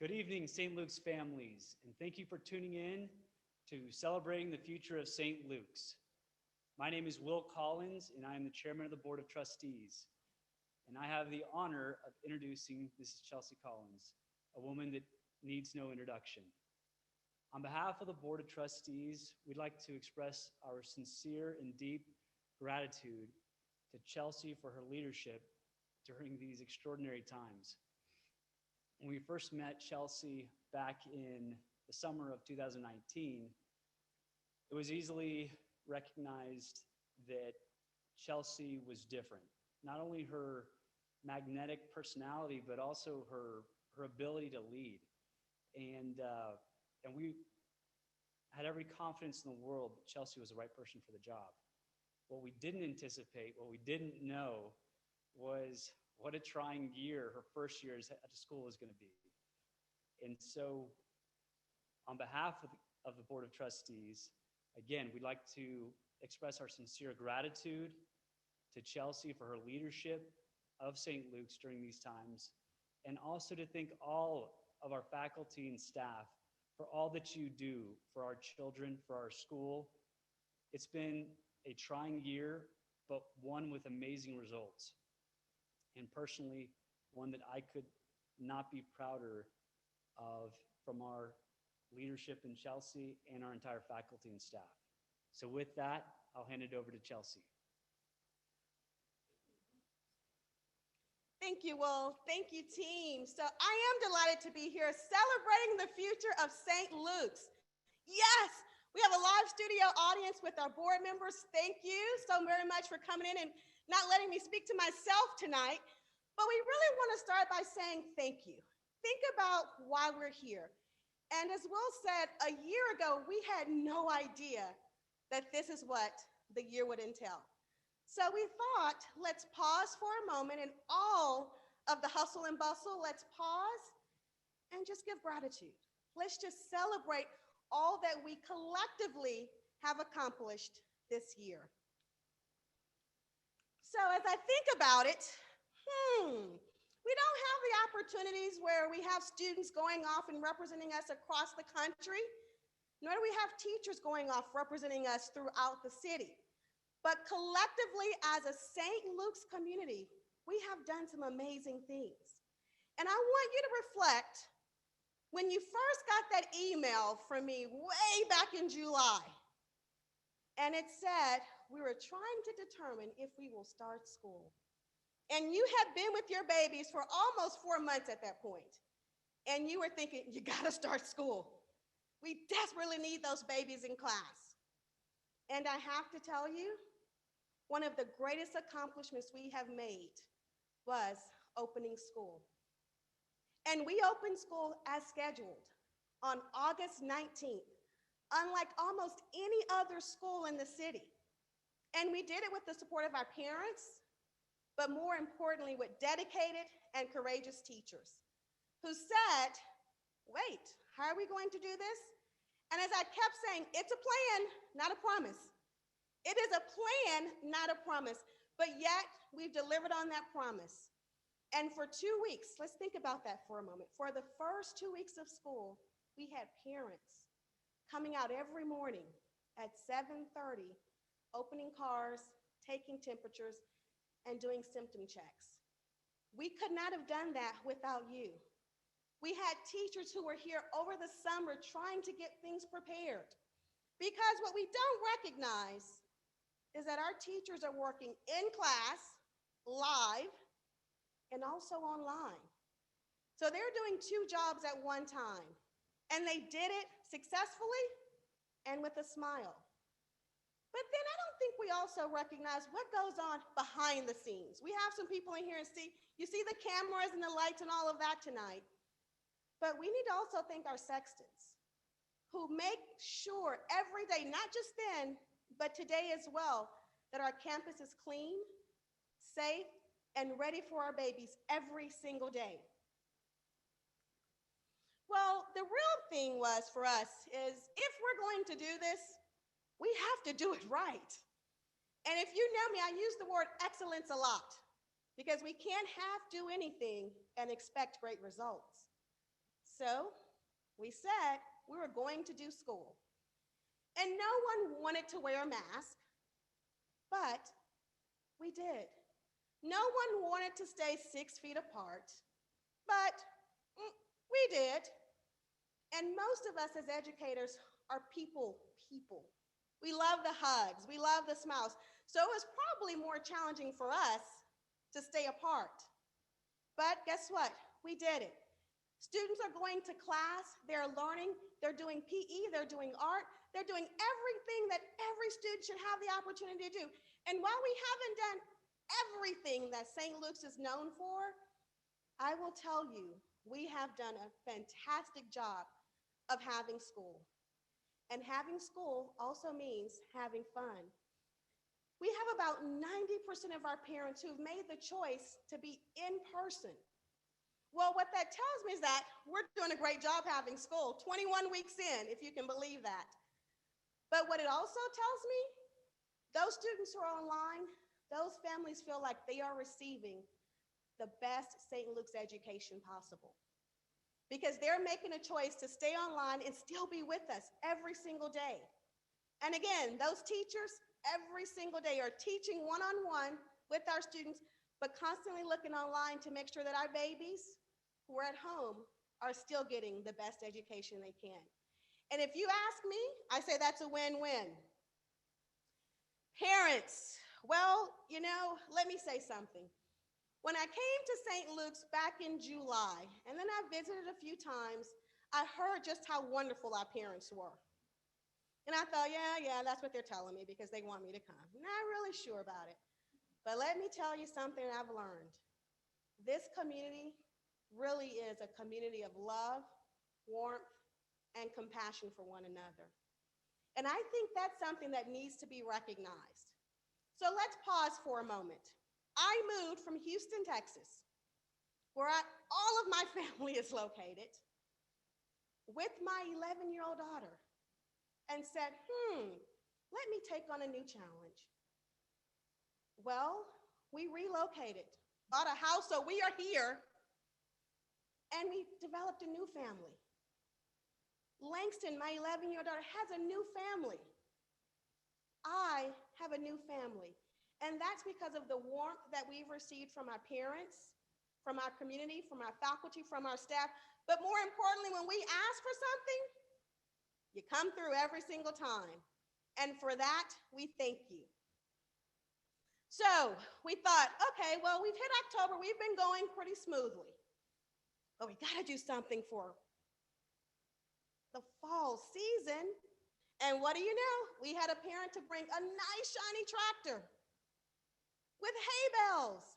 Good evening, St. Luke's families, and thank you for tuning in to Celebrating the Future of St. Luke's. My name is Will Collins, and I am the chairman of the Board of Trustees. And I have the honor of introducing Mrs. Chelsea Collins, a woman that needs no introduction. On behalf of the Board of Trustees, we'd like to express our sincere and deep gratitude to Chelsea for her leadership during these extraordinary times. When we first met Chelsea back in the summer of 2019, it was easily recognized that Chelsea was different. Not only her magnetic personality, but also her ability to lead. And we had every confidence in the world that Chelsea was the right person for the job. What we didn't anticipate, what we didn't know, was what a trying year her first year at the school was going to be. And so, on behalf of the Board of Trustees, again, we'd like to express our sincere gratitude to Chelsea for her leadership of St. Luke's during these times, and also to thank all of our faculty and staff for all that you do for our children, for our school. It's been a trying year, but one with amazing results. And personally, one that I could not be prouder of from our leadership in Chelsea and our entire faculty and staff. So with that, I'll hand it over to Chelsea. Thank you, Will. Thank you, team. So I am delighted to be here celebrating the future of St. Luke's. Yes, we have a live studio audience with our board members. Thank you so very much for coming in and not letting me speak to myself tonight. But we really want to start by saying thank you. Think about why we're here. And as Will said, a year ago, we had no idea that this is what the year would entail. So we thought, let's pause for a moment in all of the hustle and bustle. Let's pause and just give gratitude. Let's just celebrate all that we collectively have accomplished this year. So as I think about it, we don't have the opportunities where we have students going off and representing us across the country, nor do we have teachers going off representing us throughout the city. But collectively, as a St. Luke's community, we have done some amazing things. And I want you to reflect when you first got that email from me way back in July, and it said, we were trying to determine if we will start school. And you had been with your babies for almost 4 months at that point. And you were thinking, you gotta start school. We desperately need those babies in class. And I have to tell you, one of the greatest accomplishments we have made was opening school. And we opened school as scheduled on August 19th, unlike almost any other school in the city. And we did it with the support of our parents, but more importantly, with dedicated and courageous teachers who said, wait, how are we going to do this? And as I kept saying, it's a plan, not a promise. It is a plan, not a promise, but yet we've delivered on that promise. And for 2 weeks, let's think about that for a moment. For the first 2 weeks of school, we had parents coming out every morning at 7:30, opening cars, taking temperatures, and doing symptom checks. We could not have done that without you. We had teachers who were here over the summer trying to get things prepared. Because what we don't recognize is that our teachers are working in class, live, and also online. So they're doing 2 jobs at one time. And they did it successfully and with a smile. But then I don't think we also recognize what goes on behind the scenes. We have some people in here and you see the cameras and the lights and all of that tonight. But we need to also thank our sextons who make sure every day, not just then, but today as well, that our campus is clean, safe, and ready for our babies every single day. Well, the real thing was for us is if we're going to do this, we have to do it right. And if you know me, I use the word excellence a lot because we can't half do anything and expect great results. So we said we were going to do school. And no one wanted to wear a mask, but we did. No one wanted to stay 6 feet apart, but we did. And most of us as educators are people. We love the hugs, we love the smiles. So it was probably more challenging for us to stay apart. But guess what? We did it. Students are going to class, they're learning, they're doing PE, they're doing art, they're doing everything that every student should have the opportunity to do. And while we haven't done everything that St. Luke's is known for, I will tell you, we have done a fantastic job of having school. And having school also means having fun. We have about 90% of our parents who've made the choice to be in person. Well, what that tells me is that we're doing a great job having school, 21 weeks in, if you can believe that. But what it also tells me, those students who are online, those families feel like they are receiving the best St. Luke's education possible, because they're making a choice to stay online and still be with us every single day. And again, those teachers every single day are teaching one-on-one with our students, but constantly looking online to make sure that our babies who are at home are still getting the best education they can. And if you ask me, I say that's a win-win. Parents, well, let me say something. When I came to St. Luke's back in July, and then I visited a few times, I heard just how wonderful our parents were. And I thought, yeah, that's what they're telling me because they want me to come. Not really sure about it. But let me tell you something I've learned. This community really is a community of love, warmth, and compassion for one another. And I think that's something that needs to be recognized. So let's pause for a moment. I moved from Houston, Texas, where all of my family is located, with my 11-year-old daughter, and said, let me take on a new challenge. Well, we relocated, bought a house, so we are here, and we developed a new family. Langston, my 11-year-old daughter, has a new family. I have a new family. And that's because of the warmth that we've received from our parents, from our community, from our faculty, from our staff. But more importantly, when we ask for something, you come through every single time. And for that, we thank you. So we thought, okay, well, we've hit October. We've been going pretty smoothly. But we got to do something for the fall season. And what do you know? We had a parent to bring a nice shiny tractor with hay bales.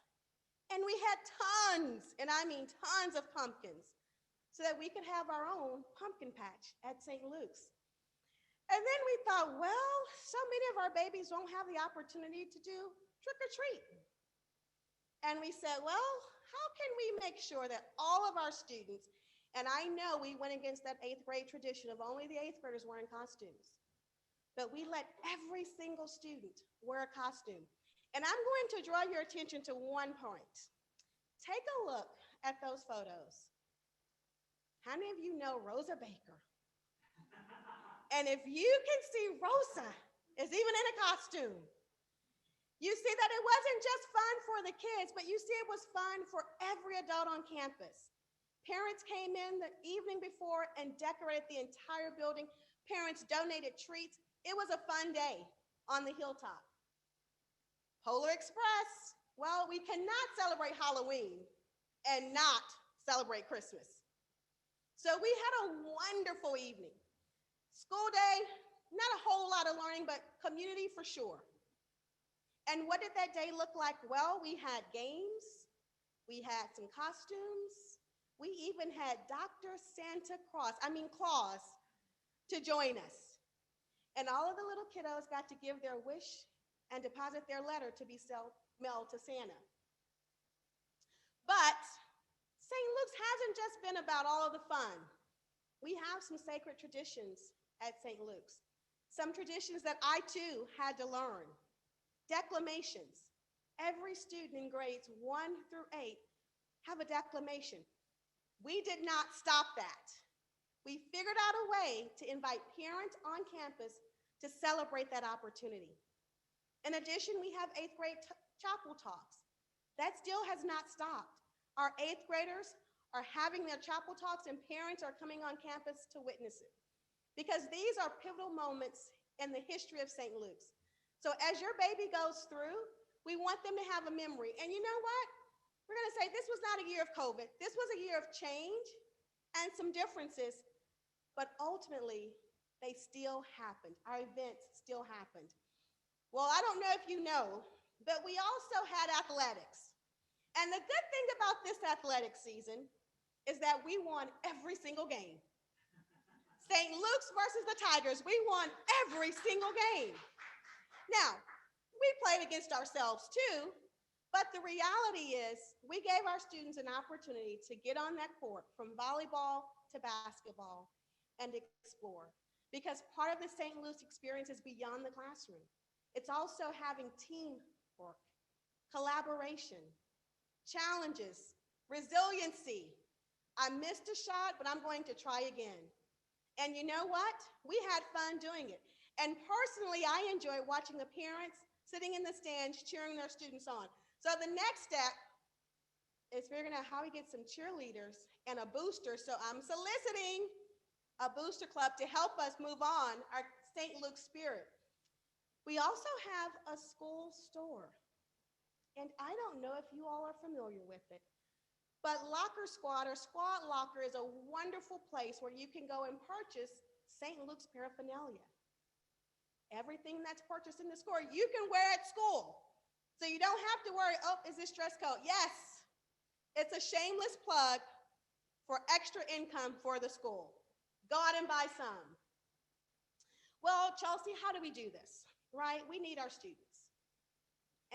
And we had tons, and I mean tons of pumpkins, so that we could have our own pumpkin patch at St. Luke's. And then we thought, well, so many of our babies don't have the opportunity to do trick or treat. And we said, well, how can we make sure that all of our students, and I know we went against that 8th grade tradition of only the 8th graders wearing costumes, but we let every single student wear a costume. And I'm going to draw your attention to one point. Take a look at those photos. How many of you know Rosa Baker? And if you can see Rosa is even in a costume, you see that it wasn't just fun for the kids, but you see it was fun for every adult on campus. Parents came in the evening before and decorated the entire building. Parents donated treats. It was a fun day on the hilltop. Polar Express, well, we cannot celebrate Halloween and not celebrate Christmas. So we had a wonderful evening. School day, not a whole lot of learning, but community for sure. And what did that day look like? Well, we had games, we had some costumes, we even had Dr. Claus to join us. And all of the little kiddos got to give their wish and deposit their letter to be mailed to Santa. But St. Luke's hasn't just been about all of the fun. We have some sacred traditions at St. Luke's, some traditions that I too had to learn. Declamations. Every student in grades 1 through 8 have a declamation. We did not stop that. We figured out a way to invite parents on campus to celebrate that opportunity. In addition, we have eighth grade chapel talks. That still has not stopped. Our eighth graders are having their chapel talks and parents are coming on campus to witness it. Because these are pivotal moments in the history of St. Luke's. So as your baby goes through, we want them to have a memory. And you know what? We're going to say this was not a year of COVID. This was a year of change and some differences, but ultimately they still happened. Our events still happened. Well, I don't know if you know, but we also had athletics. And the good thing about this athletic season is that we won every single game. St. Luke's versus the Tigers, we won every single game. Now, we played against ourselves too, but the reality is we gave our students an opportunity to get on that court from volleyball to basketball and explore. Because part of the St. Luke's experience is beyond the classroom. It's also having teamwork, collaboration, challenges, resiliency. I missed a shot, but I'm going to try again. And you know what? We had fun doing it. And personally, I enjoy watching the parents sitting in the stands cheering their students on. So the next step is figuring out how we get some cheerleaders and a booster. So I'm soliciting a booster club to help us move on our St. Luke spirit. We also have a school store. And I don't know if you all are familiar with it, but Locker Squad or Squad Locker is a wonderful place where you can go and purchase St. Luke's paraphernalia. Everything that's purchased in the store, you can wear at school. So you don't have to worry, oh, is this dress code? Yes, it's a shameless plug for extra income for the school. Go out and buy some. Well, Chelsea, how do we do this, right? We need our students.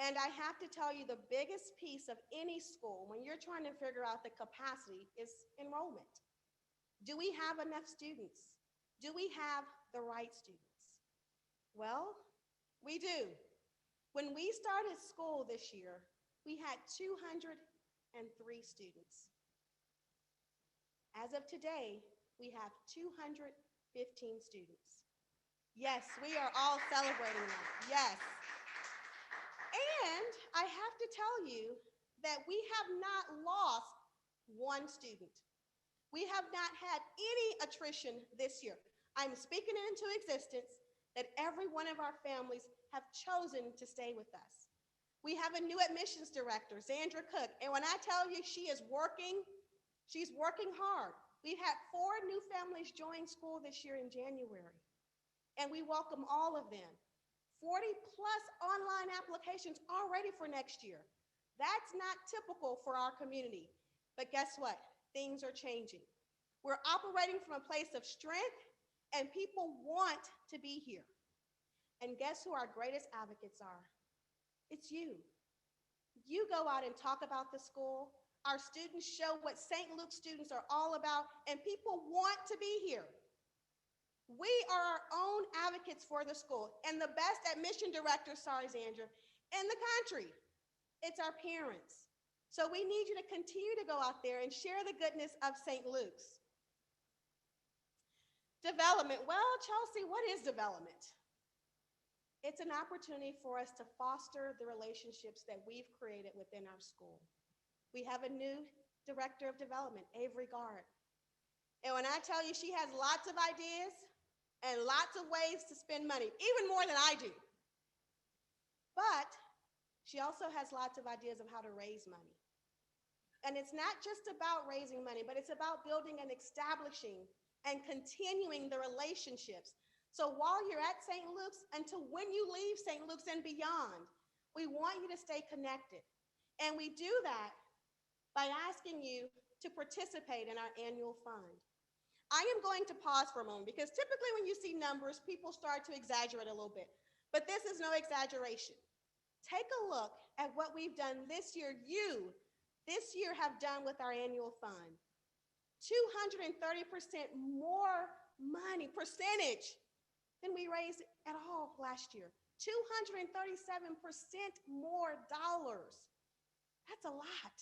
And I have to tell you, the biggest piece of any school, when you're trying to figure out the capacity, is enrollment. Do we have enough students? Do we have the right students? Well, we do. When we started school this year, we had 203 students. As of today, we have 215 students. Yes, we are all celebrating that. Yes. And I have to tell you that we have not lost one student. We have not had any attrition this year. I'm speaking it into existence that every one of our families have chosen to stay with us. We have a new admissions director, Zandra Cook, and when I tell you she's working hard. We've had 4 new families join school this year in January, and we welcome all of them. 40 plus online applications already for next year. That's not typical for our community, but guess what? Things are changing. We're operating from a place of strength, and people want to be here. And guess who our greatest advocates are? It's you. You go out and talk about the school. Our students show what St. Luke students are all about, and people want to be here. We are our own advocates for the school, and the best admission director, sorry, Zandra, in the country. It's our parents. So we need you to continue to go out there and share the goodness of St. Luke's. Development. Well, Chelsea, what is development? It's an opportunity for us to foster the relationships that we've created within our school. We have a new director of development, Avery Gard. And when I tell you she has lots of ideas and lots of ways to spend money, even more than I do. But she also has lots of ideas of how to raise money. And it's not just about raising money, but it's about building and establishing and continuing the relationships. So while you're at St. Luke's, until when you leave St. Luke's and beyond, we want you to stay connected. And we do that by asking you to participate in our annual fund. I am going to pause for a moment because typically when you see numbers, people start to exaggerate a little bit, but this is no exaggeration. Take a look at what we've done this year, this year have done with our annual fund. 230% more money, percentage, than we raised at all last year. 237% more dollars. That's a lot.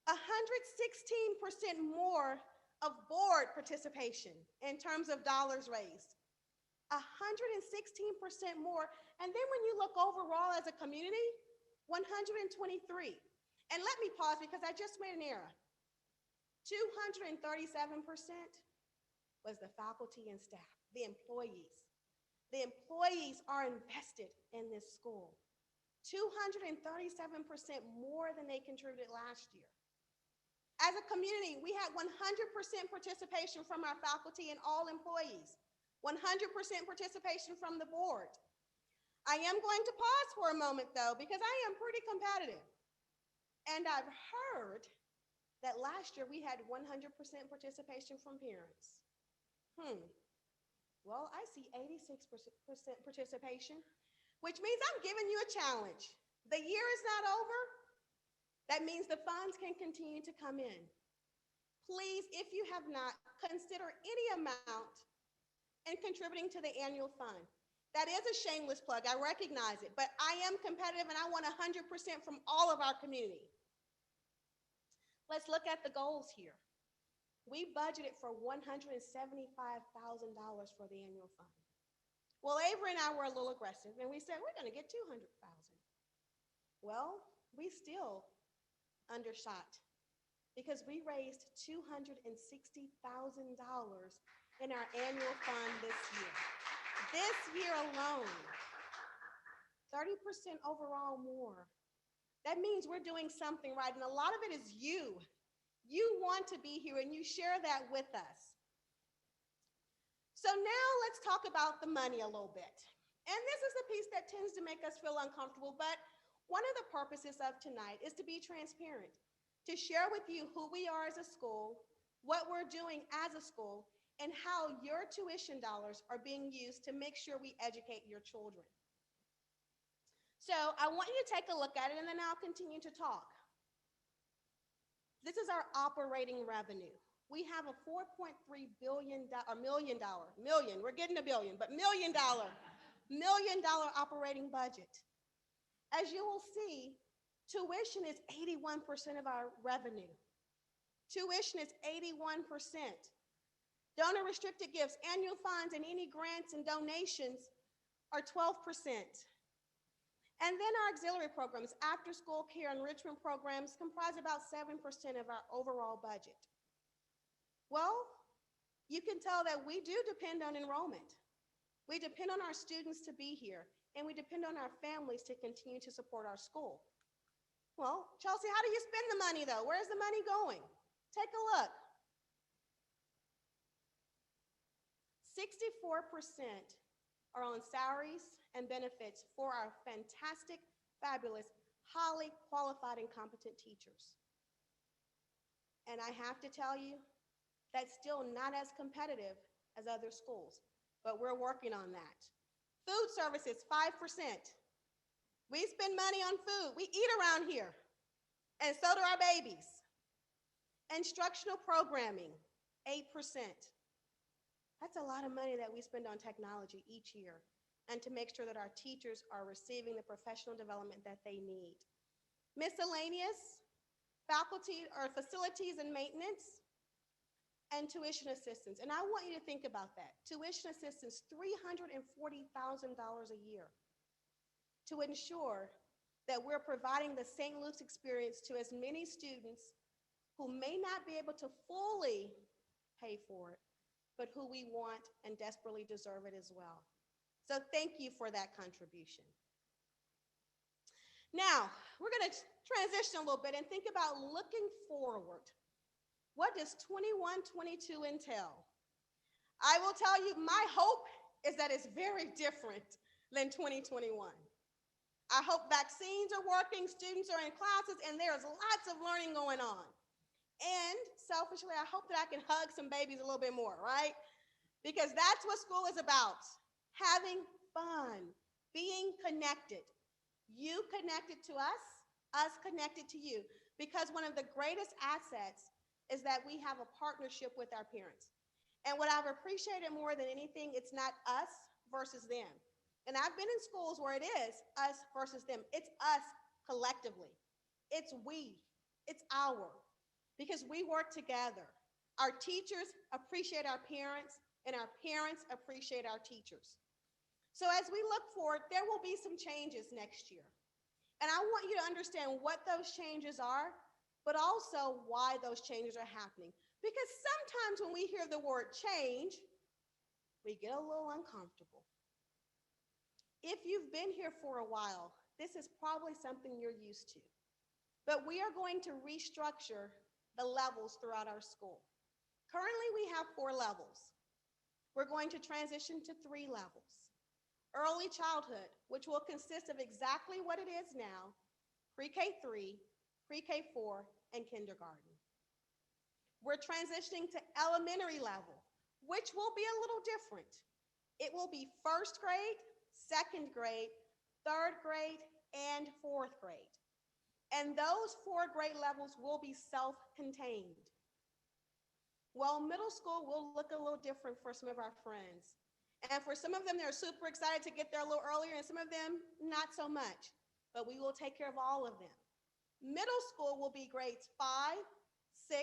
100% 116% more of board participation in terms of dollars raised. 116% more. And then when you look overall as a community, 123. And let me pause because I just made an error. 237% was the faculty and staff, the employees. The employees are invested in this school. 237% more than they contributed last year. As a community, we had 100% participation from our faculty and all employees, 100% participation from the board. I am going to pause for a moment though, because I am pretty competitive. And I've heard that last year we had 100% participation from parents. Well, I see 86% participation, which means I'm giving you a challenge. The year is not over. That means the funds can continue to come in. Please, if you have not, consider any amount in contributing to the annual fund. That is a shameless plug, I recognize it, but I am competitive and I want 100% from all of our community. Let's look at the goals here. We budgeted for $175,000 for the annual fund. Well, Avery and I were a little aggressive and we said, we're gonna get 200,000. Well, we still undershot because we raised $260,000 in our annual fund this year. This year alone, 30% overall more. That means we're doing something right, and a lot of it is you. You want to be here, and you share that with us. So now let's talk about the money a little bit. And this is the piece that tends to make us feel uncomfortable, but one of the purposes of tonight is to be transparent, to share with you who we are as a school, what we're doing as a school, and how your tuition dollars are being used to make sure we educate your children. So I want you to take a look at it and then I'll continue to talk. This is our operating revenue. We have a $4.3 billion, we're getting a billion, but $1 million operating budget. As you will see, tuition is 81% of our revenue. Tuition is 81%. Donor restricted gifts, annual funds, and any grants and donations are 12%. And then our auxiliary programs, after school care, enrichment programs comprise about 7% of our overall budget. Well, you can tell that we do depend on enrollment. We depend on our students to be here, and we depend on our families to continue to support our school. Well, Chelsea, how do you spend the money though? Where's the money going? Take a look. 64% are on salaries and benefits for our fantastic, fabulous, highly qualified and competent teachers. And I have to tell you, that's still not as competitive as other schools, but we're working on that. Food services, 5%. We spend money on food. We eat around here, and so do our babies. Instructional programming, 8%. That's a lot of money that we spend on technology each year and to make sure that our teachers are receiving the professional development that they need. Miscellaneous, faculty or facilities and maintenance, and tuition assistance. And I want you to think about that. Tuition assistance, $340,000 a year to ensure that we're providing the St. Luke's experience to as many students who may not be able to fully pay for it, but who we want and desperately deserve it as well. So thank you for that contribution. Now, we're going to transition a little bit and think about looking forward. What does 21-22 entail? I will tell you, my hope is that it's very different than 2021. I hope vaccines are working, students are in classes, and there's lots of learning going on. And selfishly, I hope that I can hug some babies a little bit more, right? Because that's what school is about, having fun, being connected. You connected to us connected to you. Because one of the greatest assets is that we have a partnership with our parents. And what I've appreciated more than anything, it's not us versus them. And I've been in schools where it is us versus them. It's us collectively. It's we. It's our. because we work together. Our teachers appreciate our parents, and our parents appreciate our teachers. So as we look forward, there will be some changes next year. And I want you to understand what those changes are, but also why those changes are happening. Because sometimes when we hear the word change, we get a little uncomfortable. If you've been here for a while, this is probably something you're used to. But we are going to restructure the levels throughout our school. Currently, we have 4 levels. We're going to transition to 3 levels. Early childhood, which will consist of exactly what it is now, pre-K3, pre-K4, and kindergarten. We're transitioning to elementary level, which will be a little different. It will be first grade, second grade, third grade, and fourth grade. And those 4 grade levels will be self-contained. Well, middle school will look a little different for some of our friends. And for some of them, they're super excited to get there a little earlier, and some of them, not so much. But we will take care of all of them. Middle school will be grades 5, 6,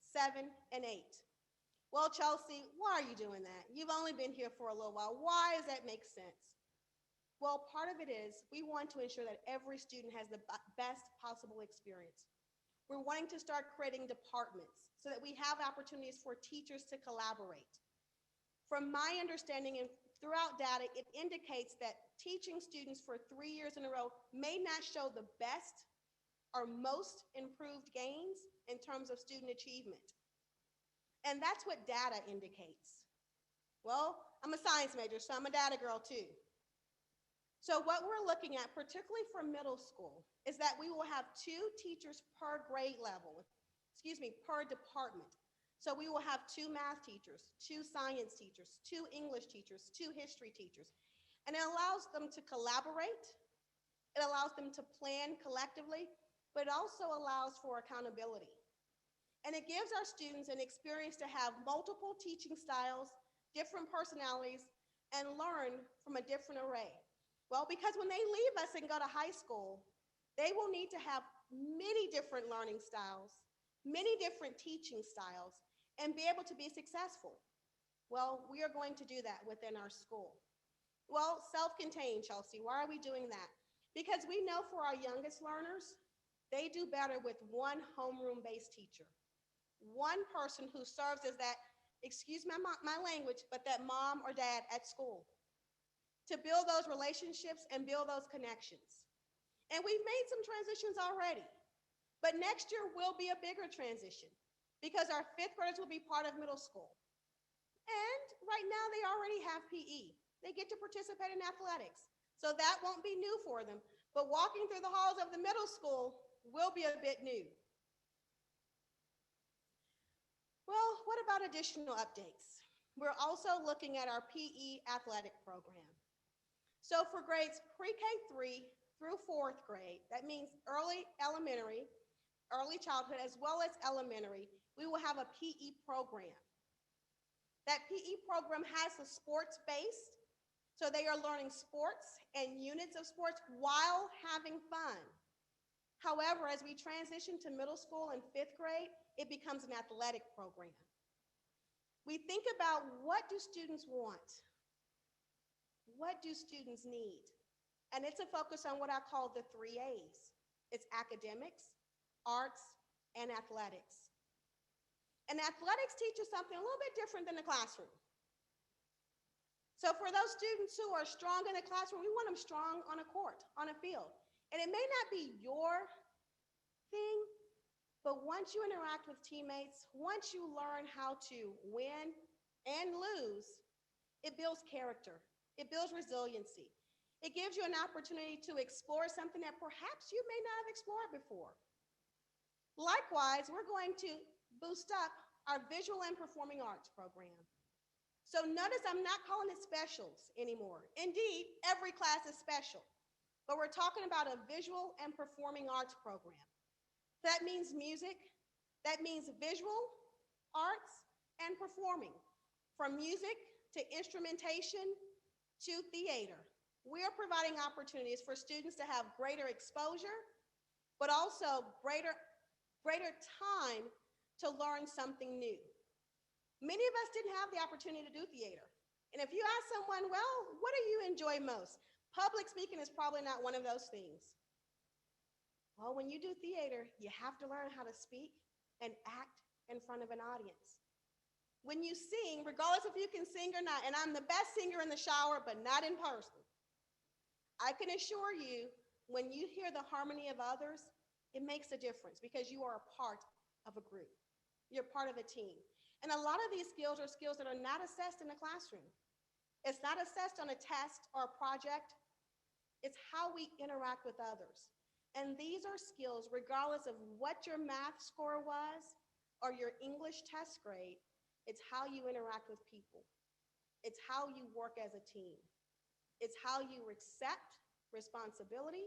7, and 8. Well, Chelsea, why are you doing that? You've only been here for a little while. Why does that make sense? Well, part of it is we want to ensure that every student has the best possible experience. We're wanting to start creating departments so that we have opportunities for teachers to collaborate. From my understanding and throughout data, it indicates that teaching students for 3 years in a row may not show the best or most improved gains in terms of student achievement. And that's what data indicates. Well, I'm a science major, so I'm a data girl too. So what we're looking at, particularly for middle school, is that we will have 2 teachers per grade level, per department. So we will have 2 math teachers, 2 science teachers, 2 English teachers, 2 history teachers. And it allows them to collaborate, it allows them to plan collectively, but it also allows for accountability. And it gives our students an experience to have multiple teaching styles, different personalities, and learn from a different array. Well, because when they leave us and go to high school, they will need to have many different learning styles, many different teaching styles, and be able to be successful. Well, we are going to do that within our school. Well, self-contained, Chelsea, why are we doing that? Because we know for our youngest learners, they do better with one homeroom-based teacher, one person who serves as that, excuse my language, but that mom or dad at school, to build those relationships and build those connections. And we've made some transitions already, but next year will be a bigger transition because our 5th graders will be part of middle school. And right now they already have PE. They get to participate in athletics. So that won't be new for them, but walking through the halls of the middle school will be a bit new. Well, what about additional updates? We're also looking at our PE athletic program. So for grades pre-K3 through 4th grade, that means early elementary, early childhood, as well as elementary, we will have a PE program. That PE program has a sports base, so they are learning sports and units of sports while having fun. However, as we transition to middle school and 5th grade, it becomes an athletic program. We think about, what do students want? What do students need? And it's a focus on what I call the 3 A's. It's academics, arts, and athletics. And athletics teaches something a little bit different than the classroom. So for those students who are strong in the classroom, we want them strong on a court, on a field. And it may not be your thing, but once you interact with teammates, once you learn how to win and lose, it builds character. It builds resiliency. It gives you an opportunity to explore something that perhaps you may not have explored before. Likewise, we're going to boost up our visual and performing arts program. So notice I'm not calling it specials anymore. Indeed, every class is special, but we're talking about a visual and performing arts program. That means music, that means visual, arts, and performing. From music to instrumentation to theater. We are providing opportunities for students to have greater exposure, but also greater time to learn something new. Many of us didn't have the opportunity to do theater. And if you ask someone, well, what do you enjoy most? Public speaking is probably not one of those things. Well, when you do theater, you have to learn how to speak and act in front of an audience. When you sing, regardless if you can sing or not, and I'm the best singer in the shower, but not in person, I can assure you, when you hear the harmony of others, it makes a difference because you are a part of a group. You're part of a team. And a lot of these skills are skills that are not assessed in the classroom. It's not assessed on a test or a project. It's how we interact with others. And these are skills, regardless of what your math score was or your English test grade, it's how you interact with people. It's how you work as a team. It's how you accept responsibility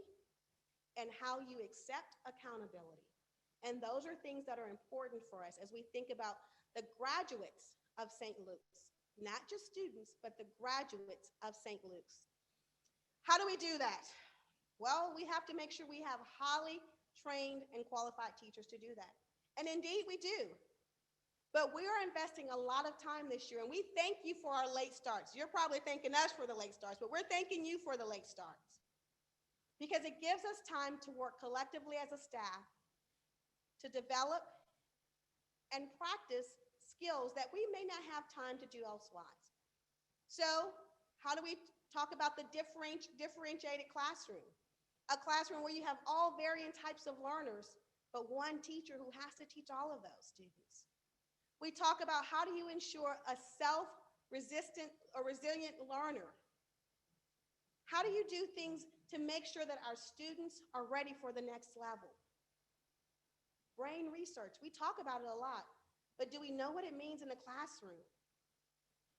and how you accept accountability. And those are things that are important for us as we think about the graduates of St. Luke's, not just students, but the graduates of St. Luke's. How do we do that? Well, we have to make sure we have highly trained and qualified teachers to do that. And indeed, we do. But we are investing a lot of time this year, and we thank you for our late starts. You're probably thanking us for the late starts, but we're thanking you for the late starts because it gives us time to work collectively as a staff to develop and practice skills that we may not have time to do elsewise. So how do we talk about the differentiated classroom? A classroom where you have all varying types of learners, but one teacher who has to teach all of those students. We talk about how do you ensure a self-resistant or resilient learner? How do you do things to make sure that our students are ready for the next level? Brain research, we talk about it a lot, but do we know what it means in the classroom?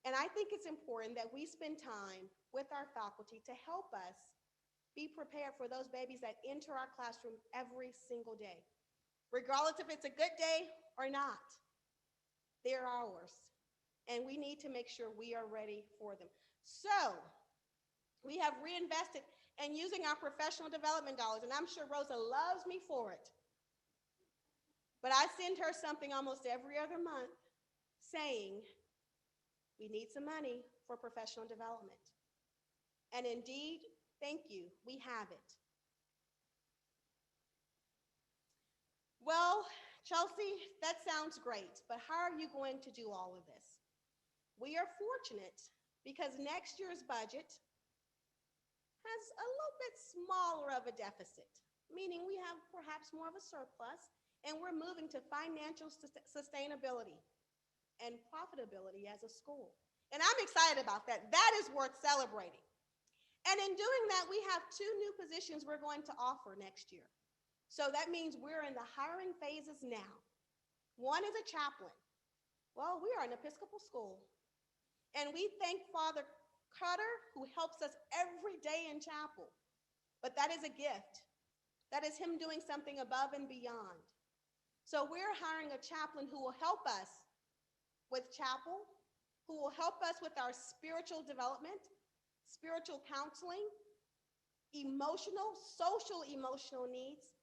And I think it's important that we spend time with our faculty to help us be prepared for those babies that enter our classroom every single day, regardless if it's a good day or not. They're ours, and we need to make sure we are ready for them. So we have reinvested in using our professional development dollars, and I'm sure Rosa loves me for it. But I send her something almost every other month saying, we need some money for professional development. And indeed, thank you, we have it. Well, Chelsea, that sounds great, but how are you going to do all of this? We are fortunate because next year's budget has a little bit smaller of a deficit, meaning we have perhaps more of a surplus, and we're moving to financial sustainability and profitability as a school. And I'm excited about that. That is worth celebrating. And in doing that, we have 2 new positions we're going to offer next year. So that means we're in the hiring phases now. One is a chaplain. Well, we are an Episcopal school. And we thank Father Cutter, who helps us every day in chapel. But that is a gift. That is him doing something above and beyond. So we're hiring a chaplain who will help us with chapel, who will help us with our spiritual development, spiritual counseling, social emotional needs,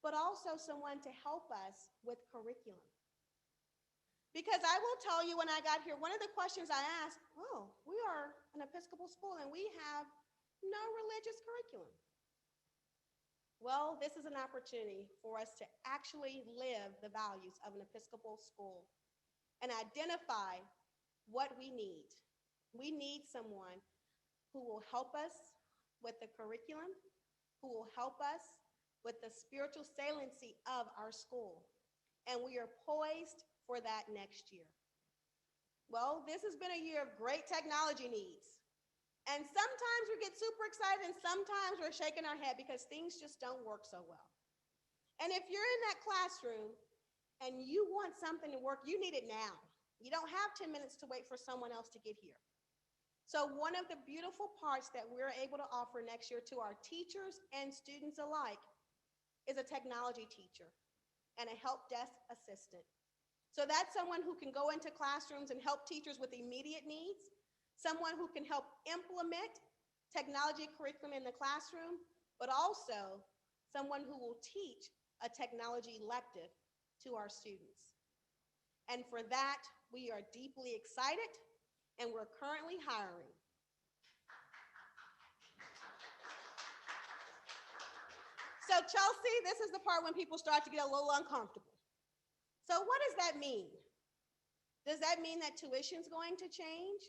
but also someone to help us with curriculum. Because I will tell you, when I got here, one of the questions I asked, oh, we are an Episcopal school and we have no religious curriculum. Well, this is an opportunity for us to actually live the values of an Episcopal school and identify what we need. We need someone who will help us with the curriculum, who will help us with the spiritual saliency of our school. And we are poised for that next year. Well, this has been a year of great technology needs. And sometimes we get super excited and sometimes we're shaking our head because things just don't work so well. And if you're in that classroom and you want something to work, you need it now. You don't have 10 minutes to wait for someone else to get here. So one of the beautiful parts that we're able to offer next year to our teachers and students alike is a technology teacher and a help desk assistant. So that's someone who can go into classrooms and help teachers with immediate needs, someone who can help implement technology curriculum in the classroom, but also someone who will teach a technology elective to our students. And for that, we are deeply excited, and we're currently hiring. So Chelsea, this is the part when people start to get a little uncomfortable. So what does that mean? Does that mean that tuition's going to change?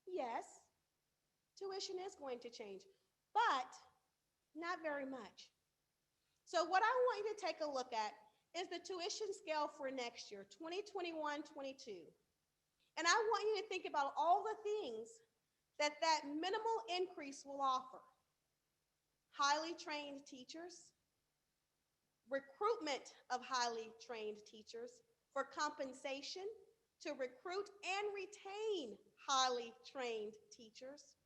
Yes, tuition is going to change, but not very much. So what I want you to take a look at is the tuition scale for next year, 2021-22. And I want you to think about all the things that minimal increase will offer. Highly trained teachers, recruitment of highly trained teachers for compensation to recruit and retain highly trained teachers,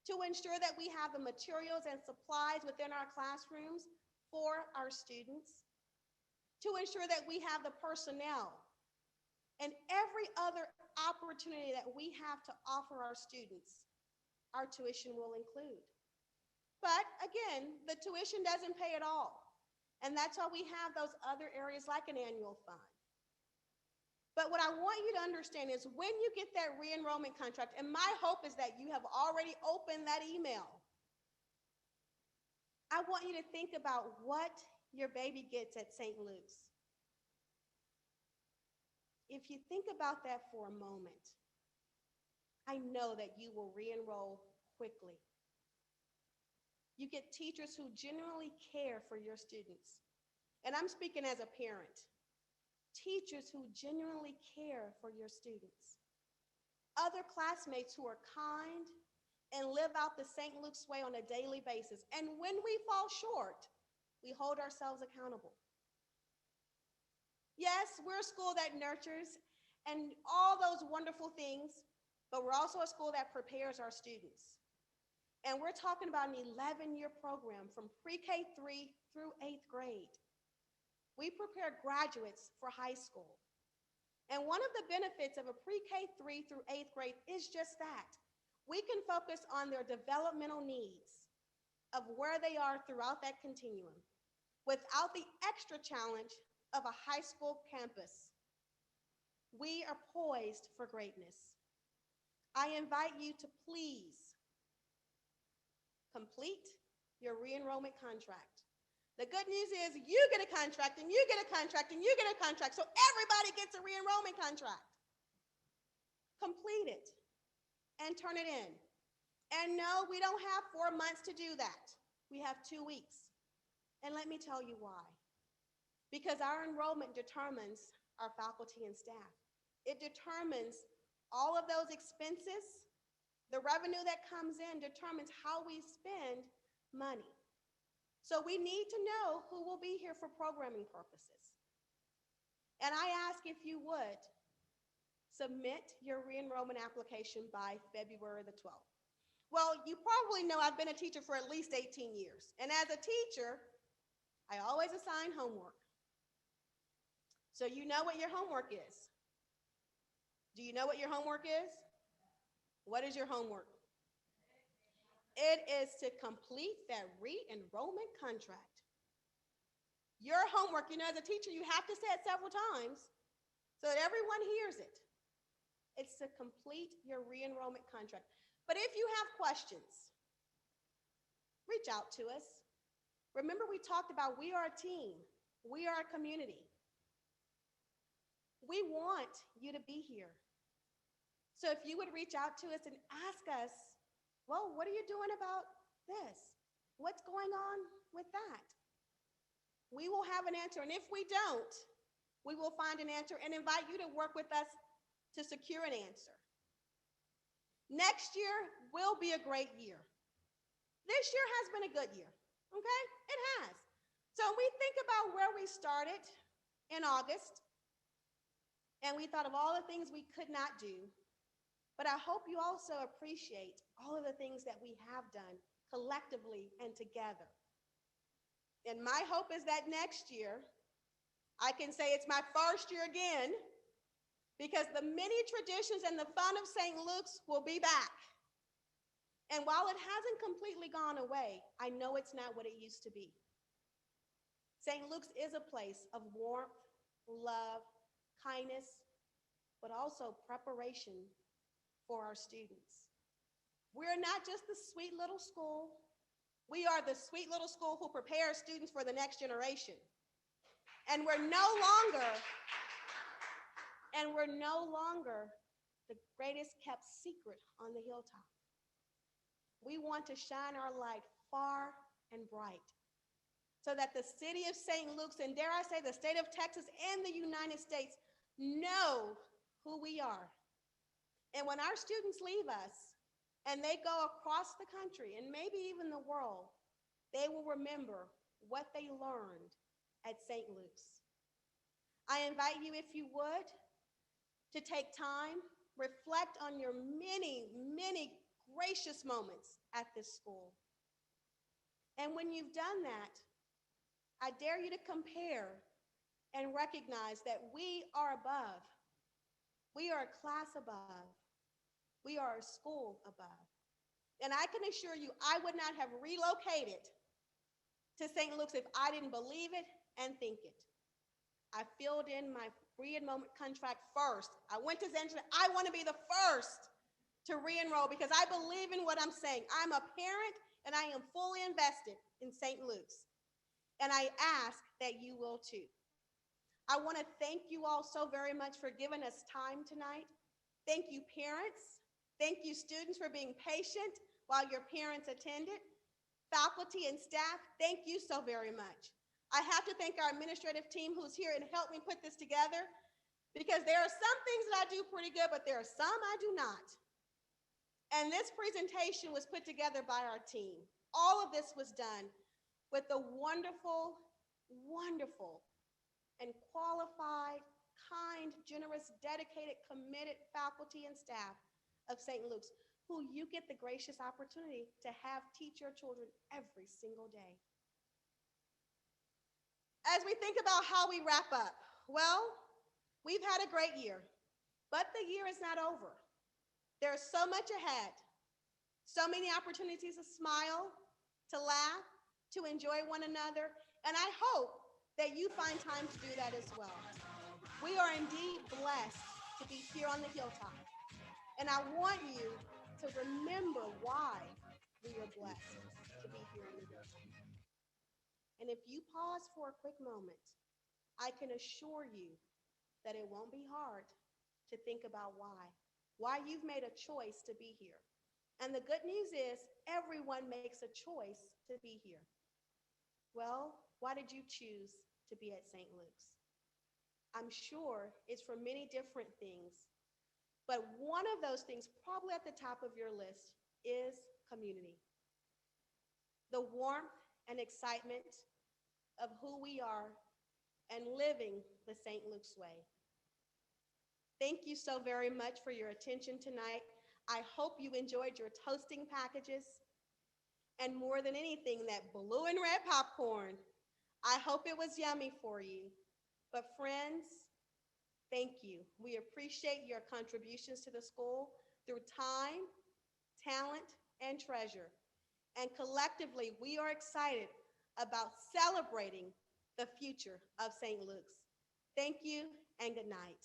to ensure that we have the materials and supplies within our classrooms for our students, to ensure that we have the personnel and every other opportunity that we have to offer our students, our tuition will include. But again, the tuition doesn't pay it all. And that's why we have those other areas like an annual fund. But what I want you to understand is when you get that re-enrollment contract, and my hope is that you have already opened that email, I want you to think about what your baby gets at St. Luke's. If you think about that for a moment, I know that you will re-enroll quickly. You get teachers who genuinely care for your students. And I'm speaking as a parent. Teachers who genuinely care for your students. Other classmates who are kind and live out the St. Luke's way on a daily basis. And when we fall short, we hold ourselves accountable. Yes, we're a school that nurtures and all those wonderful things, but we're also a school that prepares our students. And we're talking about an 11-year program from pre-K3 through 8th grade. We prepare graduates for high school. And one of the benefits of a pre-K3 through 8th grade is just that. We can focus on their developmental needs of where they are throughout that continuum without the extra challenge of a high school campus. We are poised for greatness. I invite you to please complete your re-enrollment contract. The good news is you get a contract and you get a contract and you get a contract, so everybody gets a re-enrollment contract. Complete it and turn it in. And no, we don't have 4 months to do that. We have 2 weeks. And let me tell you why. Because our enrollment determines our faculty and staff. It determines all of those expenses. The revenue that comes in determines how we spend money. So we need to know who will be here for programming purposes. And I ask if you would submit your re-enrollment application by February the 12th. Well, you probably know I've been a teacher for at least 18 years. And as a teacher, I always assign homework. So you know what your homework is. Do you know what your homework is? What is your homework? It is to complete that re-enrollment contract. Your homework, as a teacher, you have to say it several times so that everyone hears it. It's to complete your re-enrollment contract. But if you have questions, reach out to us. Remember, we talked about we are a team. We are a community. We want you to be here. So if you would reach out to us and ask us, well, what are you doing about this? What's going on with that? We will have an answer. And if we don't, we will find an answer and invite you to work with us to secure an answer. Next year will be a great year. This year has been a good year, okay? It has. So we think about where we started in August, and we thought of all the things we could not do. But I hope you also appreciate all of the things that we have done collectively and together. And my hope is that next year, I can say it's my first year again, because the many traditions and the fun of St. Luke's will be back. And while it hasn't completely gone away, I know it's not what it used to be. St. Luke's is a place of warmth, love, kindness, but also preparation for our students. We're not just the sweet little school. We are the sweet little school who prepares students for the next generation. And we're no longer the greatest kept secret on the hilltop. We want to shine our light far and bright so that the city of St. Luke's, and dare I say the state of Texas and the United States, know who we are. And when our students leave us and they go across the country and maybe even the world, they will remember what they learned at St. Luke's. I invite you, if you would, to take time, reflect on your many, many gracious moments at this school. And when you've done that, I dare you to compare and recognize that we are above. We are a class above. We are a school above. And I can assure you, I would not have relocated to St. Luke's if I didn't believe it and think it. I filled in my re-enrollment contract first. I went to St. Luke's. I want to be the first to re-enroll because I believe in what I'm saying. I'm a parent and I am fully invested in St. Luke's. And I ask that you will too. I want to thank you all so very much for giving us time tonight. Thank you, parents. Thank you, students, for being patient while your parents attended. Faculty and staff, thank you so very much. I have to thank our administrative team who's here and helped me put this together because there are some things that I do pretty good, but there are some I do not. And this presentation was put together by our team. All of this was done with the wonderful, wonderful, and qualified, kind, generous, dedicated, committed faculty and staff of St. Luke's, who you get the gracious opportunity to have teach your children every single day. As we think about how we wrap up, well, we've had a great year, but the year is not over. There's so much ahead, so many opportunities to smile, to laugh, to enjoy one another, and I hope that you find time to do that as well. We are indeed blessed to be here on the hilltop, and I want you to remember why we are blessed to be here on the hilltop. And if you pause for a quick moment, I can assure you that it won't be hard to think about why you've made a choice to be here. And the good news is everyone makes a choice to be here. Well, why did you choose to be at St. Luke's? I'm sure it's for many different things, but one of those things probably at the top of your list is community. The warmth and excitement of who we are and living the St. Luke's way. Thank you so very much for your attention tonight. I hope you enjoyed your toasting packages and more than anything, that blue and red popcorn. I hope it was yummy for you. But friends, thank you. We appreciate your contributions to the school through time, talent, and treasure. And collectively, we are excited about celebrating the future of St. Luke's. Thank you and good night.